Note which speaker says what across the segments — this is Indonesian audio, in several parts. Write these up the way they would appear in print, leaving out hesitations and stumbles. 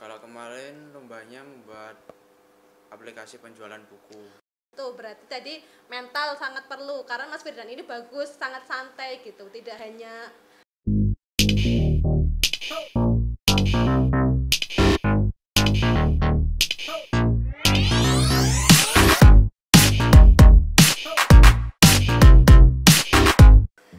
Speaker 1: Kalau kemarin lombanya membuat aplikasi penjualan buku.
Speaker 2: Tuh berarti tadi mental sangat perlu karena Mas Firdan ini bagus, sangat santai gitu, tidak hanya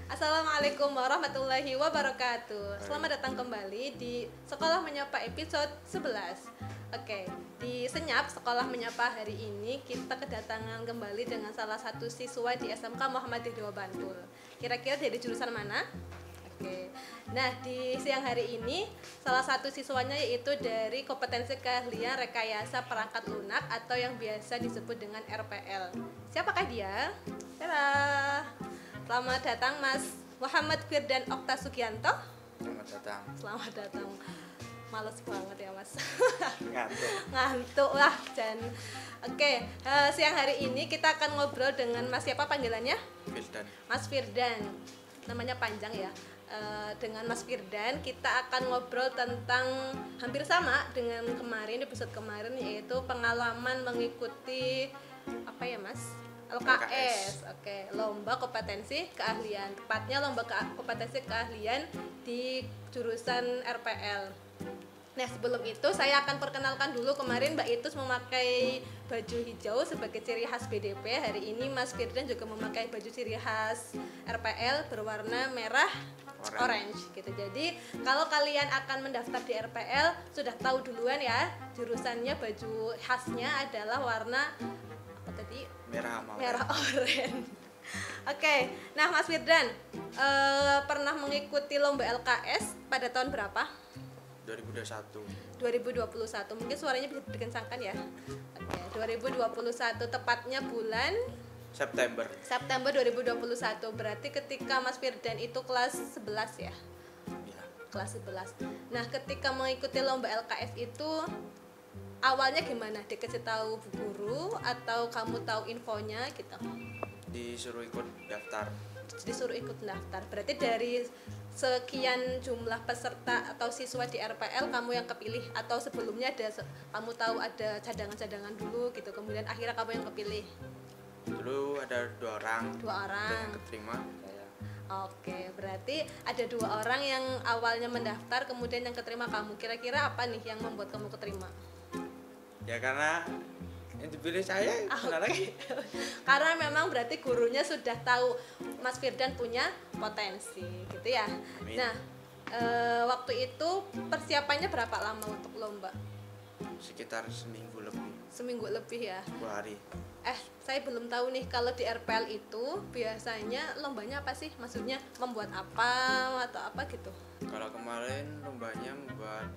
Speaker 2: Assalamualaikum warahmatullahi wabarakatuh. Selamat datang kembali di Sekolah Menyapa episode 11. Oke, di Senyap Sekolah Menyapa hari ini kita kedatangan kembali dengan salah satu siswa di SMK Muhammadiyah Bantul. Kira-kira dari jurusan mana? Oke. Nah, di siang hari ini salah satu siswanya yaitu dari kompetensi keahlian rekayasa perangkat lunak atau yang biasa disebut dengan RPL. Siapakah dia? Tada! Selamat datang Mas Muhammad Firdan Okta Sugianto.
Speaker 1: Selamat datang.
Speaker 2: Selamat datang. Males banget ya Mas.
Speaker 1: Ngantuk
Speaker 2: lah Jan. Oke, siang hari ini kita akan ngobrol dengan Mas siapa panggilannya?
Speaker 1: Firdan.
Speaker 2: Mas Firdan. Namanya panjang ya. Dengan Mas Firdan kita akan ngobrol tentang hampir sama dengan kemarin, episode kemarin, yaitu pengalaman mengikuti apa ya Mas? LKS. Oke, lomba kompetensi keahlian. Tepatnya lomba kompetensi keahlian di jurusan RPL. Nah, sebelum itu saya akan perkenalkan dulu, kemarin Mbak Itus memakai baju hijau sebagai ciri khas BDP. Hari ini Mas Firdan juga memakai baju ciri khas RPL berwarna merah orange gitu. Jadi, kalau kalian akan mendaftar di RPL sudah tahu duluan ya, jurusannya baju khasnya adalah warna apa tadi? Merah oranye. Oke, nah Mas Firdan pernah mengikuti lomba LKS pada tahun berapa?
Speaker 1: 2021.
Speaker 2: 2021. Mungkin suaranya bisa dikencangkan ya. Oke, 2021 tepatnya bulan September 2021. Berarti ketika Mas Firdan itu kelas 11 ya?
Speaker 1: Ya.
Speaker 2: Kelas 11. Nah, ketika mengikuti lomba LKS itu awalnya gimana? Dikasih tahu bu guru atau kamu tahu infonya gitu?
Speaker 1: Disuruh ikut daftar.
Speaker 2: Disuruh ikut daftar. Berarti dari sekian jumlah peserta atau siswa di RPL kamu yang kepilih, atau sebelumnya kamu tahu ada cadangan-cadangan dulu gitu, kemudian akhirnya kamu yang kepilih?
Speaker 1: Dulu ada dua orang yang keterima.
Speaker 2: Oke, berarti ada 2 orang yang awalnya mendaftar kemudian yang keterima kamu. Kira-kira apa nih yang membuat kamu keterima?
Speaker 1: Ya karena yang dipilih saya. Lagi.
Speaker 2: Karena memang berarti gurunya sudah tahu Mas Firdan punya potensi gitu ya.
Speaker 1: Amin.
Speaker 2: Nah, waktu itu persiapannya berapa lama untuk lomba?
Speaker 1: Sekitar seminggu lebih.
Speaker 2: Seminggu lebih ya.
Speaker 1: 2 hari.
Speaker 2: Saya belum tahu nih, kalau di RPL itu biasanya lombanya apa sih? Maksudnya membuat apa atau apa gitu?
Speaker 1: Kalau kemarin lombanya membuat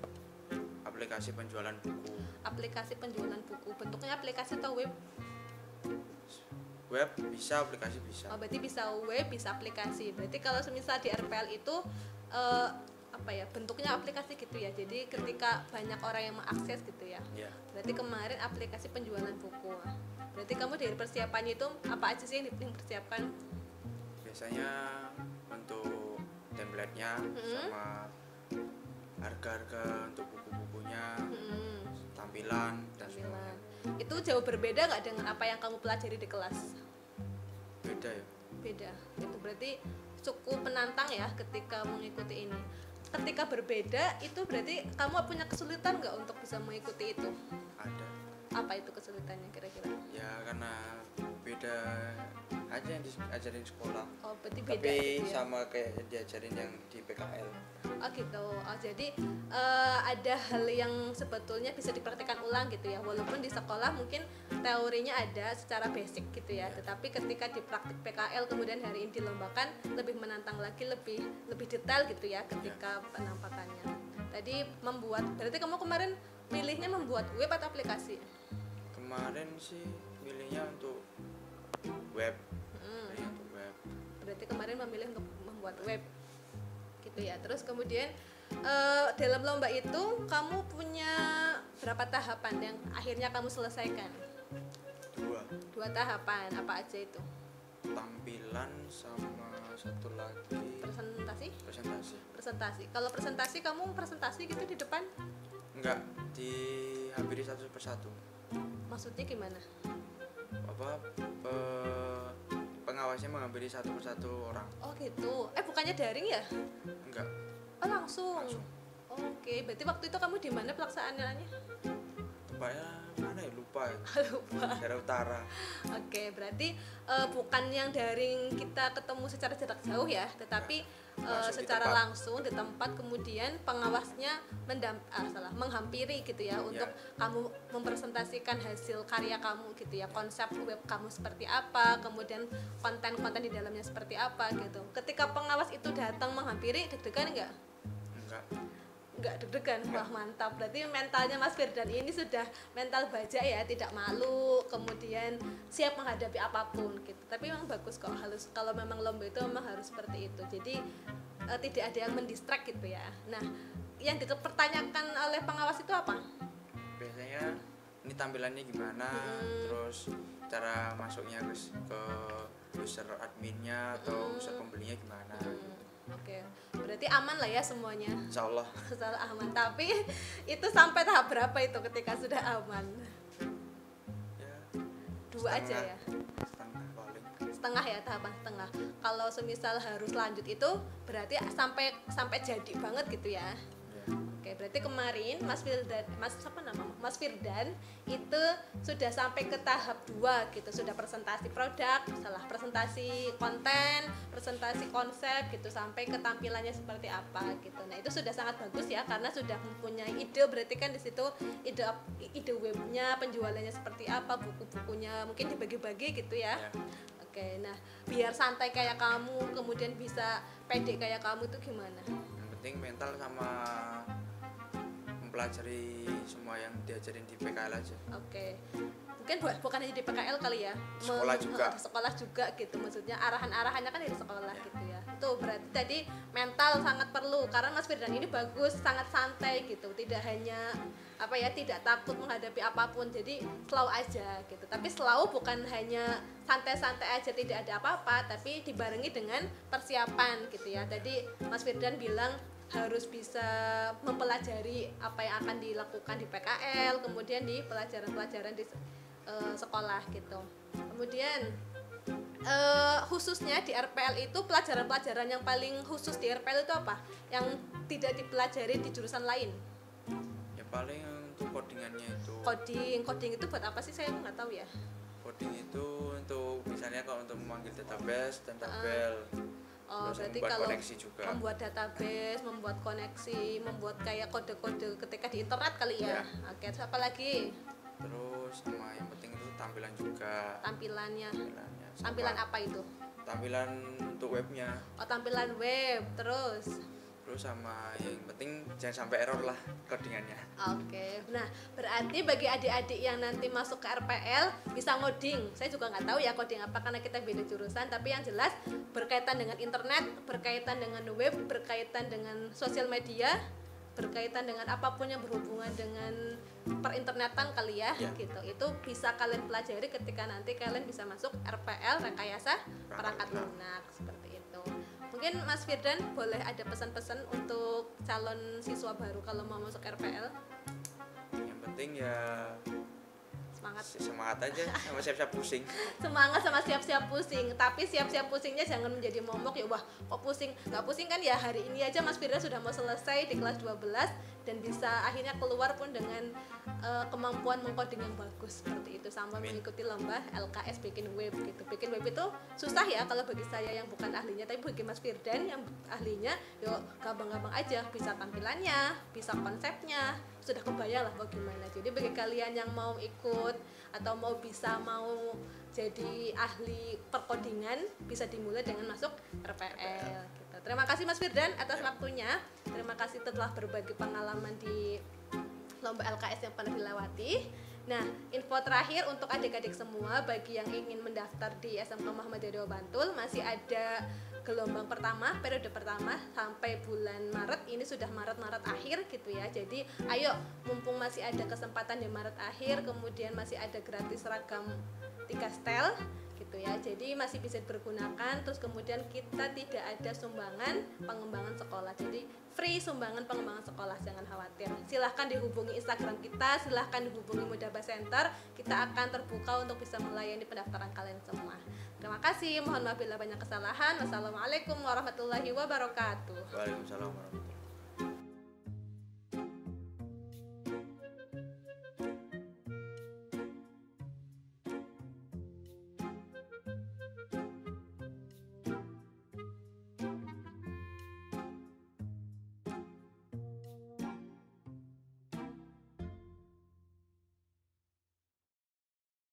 Speaker 1: aplikasi penjualan buku.
Speaker 2: Aplikasi penjualan buku. Bentuknya aplikasi atau web?
Speaker 1: Web bisa, aplikasi bisa.
Speaker 2: Oh, berarti bisa web, bisa aplikasi. Berarti kalau semisal di RPL itu apa ya? Bentuknya aplikasi gitu ya. Jadi ketika banyak orang yang mengakses gitu ya.
Speaker 1: Ya.
Speaker 2: Berarti kemarin aplikasi penjualan buku. Berarti kamu dari persiapannya itu apa aja sih yang dipersiapkan?
Speaker 1: Biasanya untuk template-nya sama harga-harga untuk buku-bukunya, tampilan dan semuanya.
Speaker 2: Itu jauh berbeda nggak dengan apa yang kamu pelajari di kelas?
Speaker 1: Beda ya?
Speaker 2: Beda. Itu berarti cukup menantang ya ketika mengikuti ini. Ketika berbeda itu berarti kamu punya kesulitan nggak untuk bisa mengikuti itu?
Speaker 1: Ada.
Speaker 2: Apa itu kesulitannya kira-kira?
Speaker 1: Ya karena beda aja yang diajarin sekolah.
Speaker 2: Oh, berarti beda
Speaker 1: Tapi
Speaker 2: gitu ya?
Speaker 1: sama kayak diajarin yang di PKL.
Speaker 2: Oh gitu. Oh, jadi ada hal yang sebetulnya bisa dipraktikkan ulang gitu ya. Walaupun di sekolah mungkin teorinya ada secara basic gitu ya. Tetapi ketika di praktik PKL kemudian hari ini dilombakan, lebih menantang lagi, lebih detail gitu ya ketika penampakannya. Tadi berarti kamu kemarin pilihnya membuat web atau aplikasi?
Speaker 1: Kemarin sih milihnya untuk web. Milihnya untuk web.
Speaker 2: Berarti kemarin memilih untuk membuat web gitu ya. Terus kemudian dalam lomba itu kamu punya berapa tahapan yang akhirnya kamu selesaikan? 2 tahapan. Apa aja itu?
Speaker 1: Tampilan sama satu lagi
Speaker 2: Presentasi. Kalau presentasi kamu presentasi gitu di depan?
Speaker 1: Enggak, dihampiri satu persatu.
Speaker 2: Maksudnya gimana?
Speaker 1: Apa pengawasnya menghampiri satu persatu orang.
Speaker 2: Oh gitu. Bukannya daring ya?
Speaker 1: Enggak,
Speaker 2: Oh langsung.
Speaker 1: langsung.
Speaker 2: Oke, berarti waktu itu kamu di mana pelaksanaannya?
Speaker 1: Tempatnya mana ya, lupa ya.
Speaker 2: Lupa.
Speaker 1: Daerah utara.
Speaker 2: Oke, berarti bukan yang daring kita ketemu secara jarak jauh ya, tetapi
Speaker 1: Langsung di
Speaker 2: secara
Speaker 1: tempat.
Speaker 2: langsung di tempat, kemudian pengawasnya menghampiri gitu ya untuk kamu mempresentasikan hasil karya kamu gitu ya, konsep web kamu seperti apa, kemudian konten-konten di dalamnya seperti apa gitu. Ketika pengawas itu datang menghampiri, deg-degan nggak?
Speaker 1: Enggak.
Speaker 2: Nggak deg-degan. Wah mantap, berarti mentalnya Mas Firdan ini sudah mental baja ya, tidak malu, kemudian siap menghadapi apapun gitu. Tapi memang bagus kok, halus kalau memang lomba itu memang harus seperti itu, jadi tidak ada yang mendistract gitu ya. Nah, yang dipertanyakan oleh pengawas itu apa?
Speaker 1: Biasanya ini tampilannya gimana, terus cara masuknya ke user adminnya atau user pembelinya gimana.
Speaker 2: Oke, berarti aman lah ya semuanya.
Speaker 1: Insya Allah.
Speaker 2: Salah aman, tapi itu sampai tahap berapa itu ketika sudah aman?
Speaker 1: Ya,
Speaker 2: 2 aja ya?
Speaker 1: setengah paling.
Speaker 2: Setengah ya, tahapan setengah. Kalau semisal harus lanjut itu berarti sampai jadi banget gitu ya.
Speaker 1: Ya.
Speaker 2: Oke, berarti kemarin Mas Firdan itu sudah sampai ke tahap 2 gitu, sudah presentasi produk, presentasi konten, presentasi konsep gitu, sampai ke tampilannya seperti apa gitu. Nah, itu sudah sangat bagus ya, karena sudah mempunyai ide, berarti kan di situ ide webnya, penjualannya seperti apa, buku-bukunya mungkin dibagi-bagi gitu ya.
Speaker 1: Ya.
Speaker 2: Oke, nah biar santai kayak kamu, kemudian bisa pede kayak kamu tuh gimana?
Speaker 1: Yang penting mental sama mempelajari semua yang diajarin di PKL aja.
Speaker 2: Oke, mungkin bukan hanya di PKL kali ya,
Speaker 1: Sekolah juga.
Speaker 2: sekolah juga gitu, maksudnya arahan-arahannya kan dari sekolah gitu ya. Itu berarti tadi mental sangat perlu, karena Mas Firdan ini bagus, sangat santai gitu, tidak hanya tidak takut menghadapi apapun, jadi slow aja gitu. Tapi slow bukan hanya santai-santai aja, tidak ada apa-apa, tapi dibarengi dengan persiapan gitu ya. Tadi Mas Firdan bilang harus bisa mempelajari apa yang akan dilakukan di PKL, kemudian di pelajaran-pelajaran di sekolah gitu. Kemudian khususnya di RPL itu pelajaran-pelajaran yang paling khusus di RPL itu apa? Yang tidak dipelajari di jurusan lain?
Speaker 1: Ya paling untuk codingannya itu.
Speaker 2: Coding itu buat apa sih? Saya nggak tahu ya.
Speaker 1: Coding itu untuk misalnya kalau untuk memanggil database dan tabel.
Speaker 2: Oh,
Speaker 1: Terus
Speaker 2: berarti
Speaker 1: membuat
Speaker 2: kalau
Speaker 1: koneksi juga.
Speaker 2: membuat database, membuat koneksi, membuat kayak kode-kode ketika di internet kali ya. Oke, terus apa lagi?
Speaker 1: Terus sama yang penting itu tampilan juga.
Speaker 2: Tampilannya.
Speaker 1: Sama
Speaker 2: Tampilan apa itu?
Speaker 1: Tampilan untuk webnya.
Speaker 2: Oh, tampilan web. Terus
Speaker 1: Sama yang penting jangan sampai error lah codingannya.
Speaker 2: oke, nah berarti bagi adik-adik yang nanti masuk ke RPL bisa ngoding. Saya juga nggak tahu ya coding apa karena kita beda jurusan. Tapi yang jelas berkaitan dengan internet, berkaitan dengan web, berkaitan dengan sosial media, berkaitan dengan apapun yang berhubungan dengan perinternetan kali ya, gitu. Itu bisa kalian pelajari ketika nanti kalian bisa masuk RPL, rekayasa perangkat lunak, seperti itu. Mungkin Mas Firdan boleh ada pesan-pesan untuk calon siswa baru kalau mau masuk RPL?
Speaker 1: Yang penting ya
Speaker 2: Semangat
Speaker 1: aja sama siap-siap pusing.
Speaker 2: semangat sama siap-siap pusing, tapi siap-siap pusingnya jangan menjadi momok ya. Wah kok pusing, nggak pusing kan ya, hari ini aja Mas Firdan sudah mau selesai di kelas 12 dan bisa akhirnya keluar pun dengan kemampuan mengcoding yang bagus seperti itu, sama mengikuti lomba LKS bikin web gitu. Bikin web itu susah ya kalau bagi saya yang bukan ahlinya, tapi bagi Mas Firdan yang ahlinya yuk gampang-gampang aja, bisa tampilannya, bisa konsepnya, sudah kebayang lah bagaimana. Jadi bagi kalian yang mau ikut atau mau jadi ahli perkodingan, bisa dimulai dengan masuk RPL gitu. Terima kasih Mas Firdan atas waktunya. Terima kasih telah berbagi pengalaman di lomba LKS yang pernah dilewati. Nah, info terakhir untuk adik-adik semua, bagi yang ingin mendaftar di SMK Muhammadiyah Dewa Bantul, masih ada gelombang pertama, periode pertama sampai bulan Maret. Ini sudah Maret akhir gitu ya. Jadi ayo, mumpung masih ada kesempatan di Maret akhir, kemudian masih ada gratis seragam 3 setel gitu ya, jadi masih bisa dipergunakan. Terus kemudian kita tidak ada sumbangan pengembangan sekolah, jadi free sumbangan pengembangan sekolah, jangan khawatir. Silahkan dihubungi Instagram kita, silahkan dihubungi Mudaba Center, kita akan terbuka untuk bisa melayani pendaftaran kalian semua. Terima kasih, mohon maaf bila banyak kesalahan. Wassalamualaikum warahmatullahi wabarakatuh.
Speaker 1: Waalaikumsalam warahmatullahi wabarakatuh.